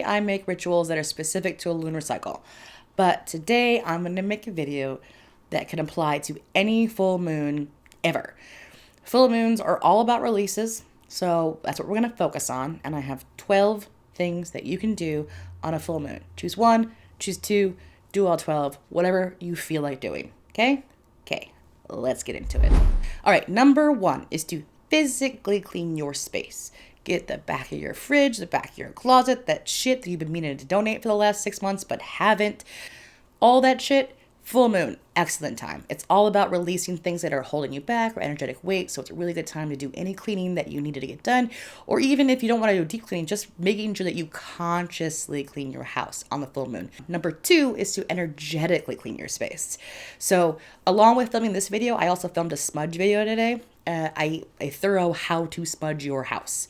Usually I make rituals that are specific to a lunar cycle, but today I'm going to make a video that can apply to any full moon ever. Full moons are all about releases, so that's what we're going to focus on, and I have 12 things that you can do on a full moon. Choose one, choose two, do all 12, whatever you feel like doing, okay? Okay, let's get into it. All right, number one is to physically clean your space. Get the back of your fridge, the back of your closet, that shit that you've been meaning to donate for the last 6 months but haven't. All that shit, full moon, excellent time. It's all about releasing things that are holding you back or energetic weight, so it's a really good time to do any cleaning that you needed to get done. Or even if you don't want to do deep cleaning, just making sure that you consciously clean your house on the full moon. Number two is to energetically clean your space. So along with filming this video, I also filmed a smudge video today. A thorough how to smudge your house.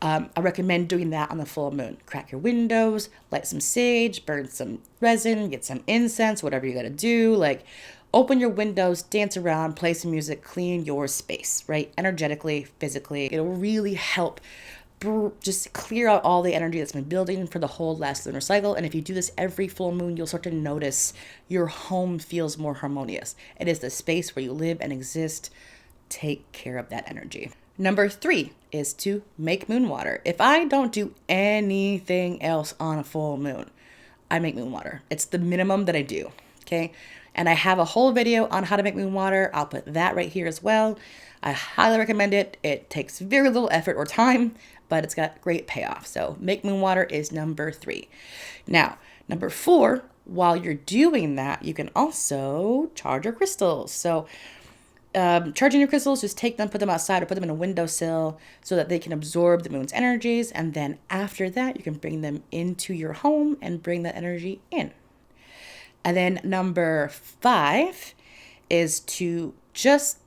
I recommend doing that on the full moon. Crack your windows, light some sage, burn some resin, get some incense, whatever you gotta do. Like, open your windows, dance around, play some music, clean your space, right? Energetically, physically. It'll really help just clear out all the energy that's been building for the whole last lunar cycle. And if you do this every full moon, you'll start to notice your home feels more harmonious. It is the space where you live and exist. Take care of that energy. Number three is to make moon water. If I don't do anything else on a full moon, I make moon water. It's the minimum that I do, okay? And I have a whole video on how to make moon water. I'll put that right here as well. I highly recommend it. It takes very little effort or time, but it's got great payoff. So make moon water is number three. Now, number four, while you're doing that, you can also charge your crystals. So charging your crystals, just take them, put them outside or put them in a windowsill so that they can absorb the moon's energies. And then after that, you can bring them into your home and bring that energy in. And then number five is to just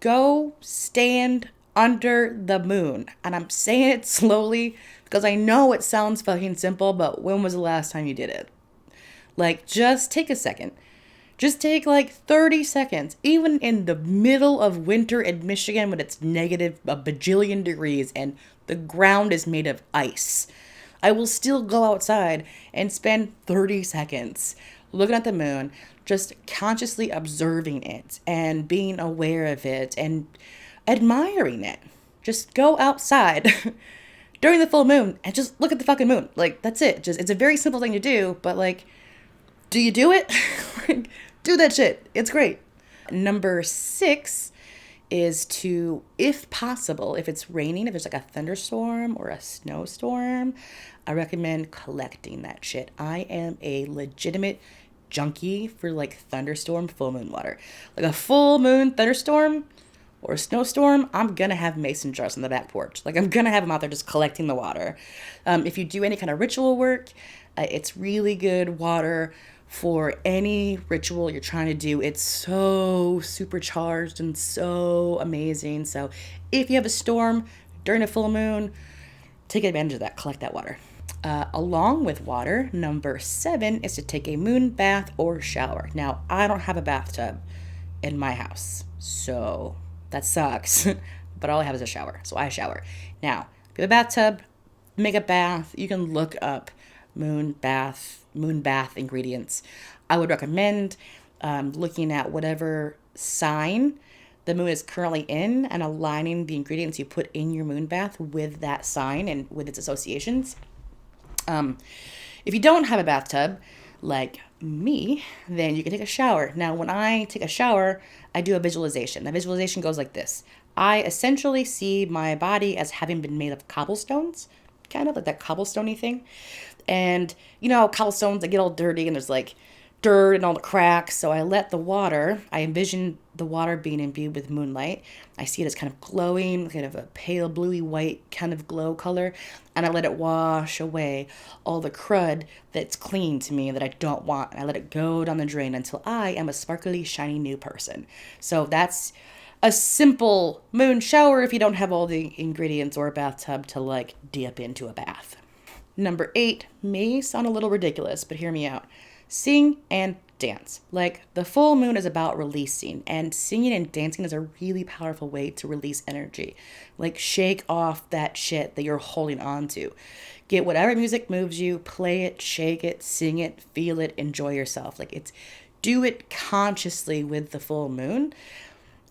go stand under the moon. And I'm saying it slowly because I know it sounds fucking simple, but when was the last time you did it? Like, just take a second. Just take like 30 seconds, even in the middle of winter in Michigan when it's negative a bajillion degrees and the ground is made of ice. I will still go outside and spend 30 seconds looking at the moon, just consciously observing it and being aware of it and admiring it. Just go outside during the full moon and just look at the fucking moon. Like, that's it. Just, it's a very simple thing to do, but like, do you do it? Do that shit. It's great. Number six is to, if possible, if it's raining, if there's like a thunderstorm or a snowstorm, I recommend collecting that shit. I am a legitimate junkie for like thunderstorm full moon water. Like a full moon thunderstorm or a snowstorm, I'm gonna have mason jars on the back porch. Like, I'm gonna have them out there just collecting the water. If you do any kind of ritual work, it's really good water for any ritual you're trying to do. It's so supercharged and so amazing. So if you have a storm during a full moon, take advantage of that. Collect that water. Along with water, number seven is to take a moon bath or shower. Now, I don't have a bathtub in my house, so that sucks. But all I have is a shower, so I shower. Now, if you have a bathtub, make a bath. You can look up moon bath ingredients. I would recommend looking at whatever sign the moon is currently in and aligning the ingredients you put in your moon bath with that sign and with its associations. If you don't have a bathtub, like me, then you can take a shower. Now, when I take a shower, I do a visualization. The visualization goes like this. I essentially see my body as having been made of cobblestones, kind of like that cobblestoney thing. And you know, cobblestones, they get all dirty and there's like dirt and all the cracks. So I envision the water being imbued with moonlight. I see it as kind of glowing, kind of a pale bluey white kind of glow color. And I let it wash away all the crud that's clean to me that I don't want. And I let it go down the drain until I am a sparkly, shiny new person. So that's a simple moon shower if you don't have all the ingredients or a bathtub to like dip into a bath. Number eight may sound a little ridiculous, but hear me out. Sing and dance. Like, the full moon is about releasing, and singing and dancing is a really powerful way to release energy. Like, shake off that shit that you're holding on to. Get whatever music moves you, play it, shake it, sing it, feel it, enjoy yourself. Like, it's do it consciously with the full moon,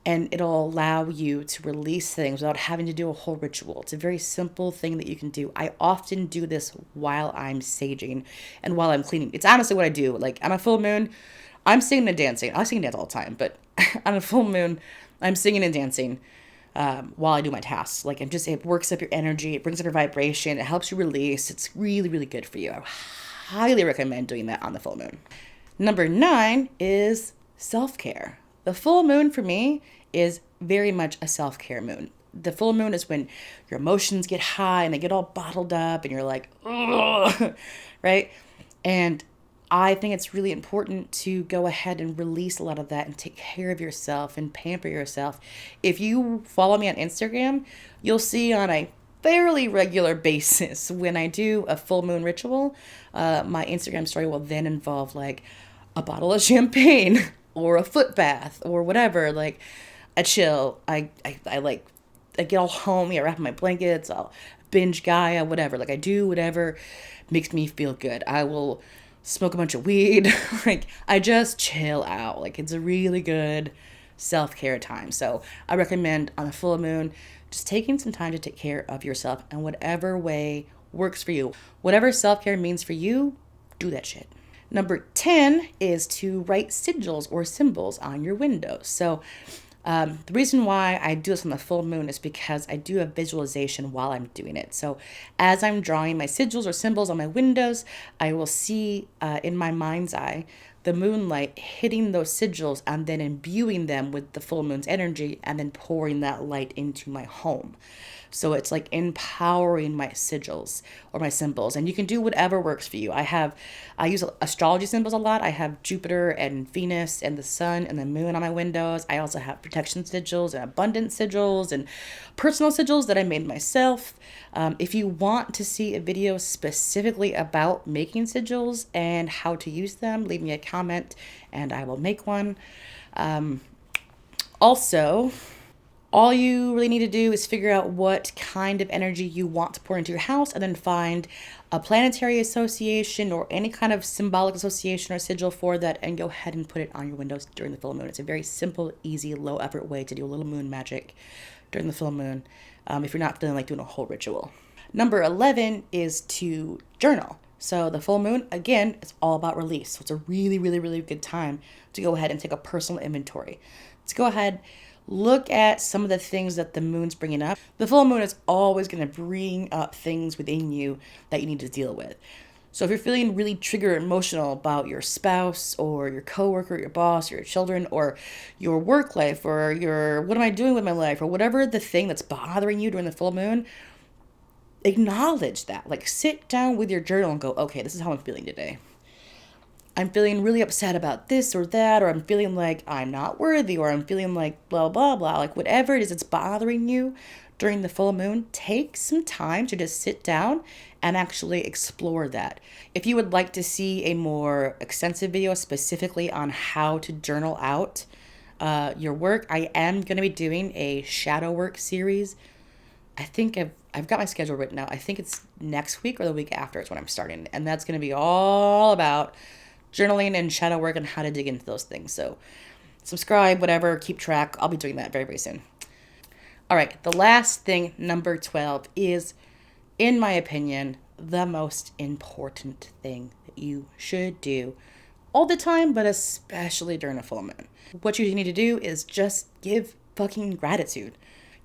and it'll allow you to release things without having to do a whole ritual. It's a very simple thing that you can do. I often do this while I'm saging and while I'm cleaning. It's honestly what I do. Like, on a full moon, I'm singing and dancing. I sing and dance all the time, but on a full moon, I'm singing and dancing while I do my tasks. Like, it works up your energy. It brings up your vibration. It helps you release. It's really, really good for you. I highly recommend doing that on the full moon. Number 9 is self-care. The full moon for me is very much a self-care moon. The full moon is when your emotions get high and they get all bottled up and you're like, ugh, right? And I think it's really important to go ahead and release a lot of that and take care of yourself and pamper yourself. If you follow me on Instagram, you'll see on a fairly regular basis when I do a full moon ritual, my Instagram story will then involve like a bottle of champagne or a foot bath or whatever, like a chill. I get all homey, I wrap in my blankets, I'll binge Gaia, whatever. Like, I do whatever makes me feel good. I will smoke a bunch of weed. Like, I just chill out. Like, it's a really good self-care time. So I recommend on a full moon, just taking some time to take care of yourself in whatever way works for you. Whatever self-care means for you, do that shit. Number 10 is to write sigils or symbols on your windows. So the reason why I do this on the full moon is because I do a visualization while I'm doing it. So as I'm drawing my sigils or symbols on my windows, I will see in my mind's eye the moonlight hitting those sigils and then imbuing them with the full moon's energy and then pouring that light into my home. So it's like empowering my sigils or my symbols, and you can do whatever works for you. I use astrology symbols a lot. I have Jupiter and Venus and the sun and the moon on my windows. I also have protection sigils and abundance sigils and personal sigils that I made myself. If you want to see a video specifically about making sigils and how to use them, leave me a comment and I will make one. Also, all you really need to do is figure out what kind of energy you want to pour into your house and then find a planetary association or any kind of symbolic association or sigil for that and go ahead and put it on your windows during the full moon. It's a very simple, easy, low effort way to do a little moon magic during the full moon if you're not feeling like doing a whole ritual. Number 11 is to journal. So the full moon, again, it's all about release. So it's a really, really, really good time to go ahead and take a personal inventory. To go ahead, look at some of the things that the moon's bringing up. The full moon is always going to bring up things within you that you need to deal with. So if you're feeling really triggered emotional about your spouse or your coworker, your boss, or your children, or your work life, or your what am I doing with my life, or whatever the thing that's bothering you during the full moon, acknowledge that. Like, sit down with your journal and go, okay, this is how I'm feeling today. I'm feeling really upset about this or that, or I'm feeling like I'm not worthy, or I'm feeling like blah, blah, blah. Like, whatever it is that's bothering you during the full moon, take some time to just sit down and actually explore that. If you would like to see a more extensive video specifically on how to journal out your work, I am going to be doing a shadow work series. I think I've got my schedule written out. I think it's next week or the week after is when I'm starting. And that's going to be all about journaling and shadow work and how to dig into those things. So subscribe, whatever, keep track. I'll be doing that very, very soon. All right, the last thing, number 12, is, in my opinion, the most important thing that you should do all the time, but especially during a full moon. What you need to do is just give fucking gratitude.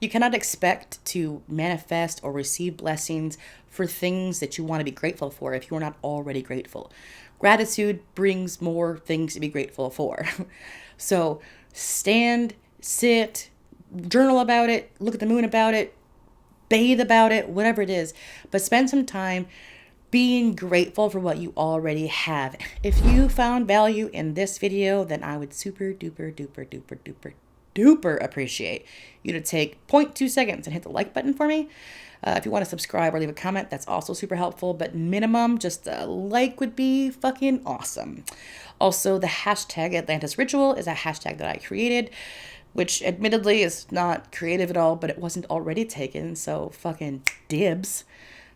You cannot expect to manifest or receive blessings for things that you want to be grateful for if you are not already grateful. Gratitude brings more things to be grateful for. So stand, sit, journal about it, look at the moon about it, bathe about it, whatever it is. But spend some time being grateful for what you already have. If you found value in this video, then I would super duper duper duper duper duper appreciate you to take 0.2 seconds and hit the like button for me. If you want to subscribe or leave a comment, that's also super helpful. But minimum, just a like would be fucking awesome. Also, the hashtag Atlantis Ritual is a hashtag that I created, which admittedly is not creative at all, but it wasn't already taken, so fucking dibs.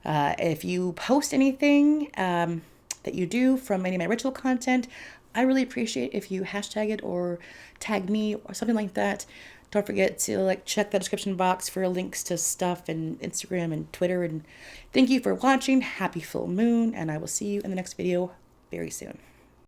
If you post anything that you do from any of my ritual content, I really appreciate if you hashtag it or tag me or something like that. Don't forget to check the description box for links to stuff and Instagram and Twitter. And thank you for watching. Happy full moon, and I will see you in the next video very soon.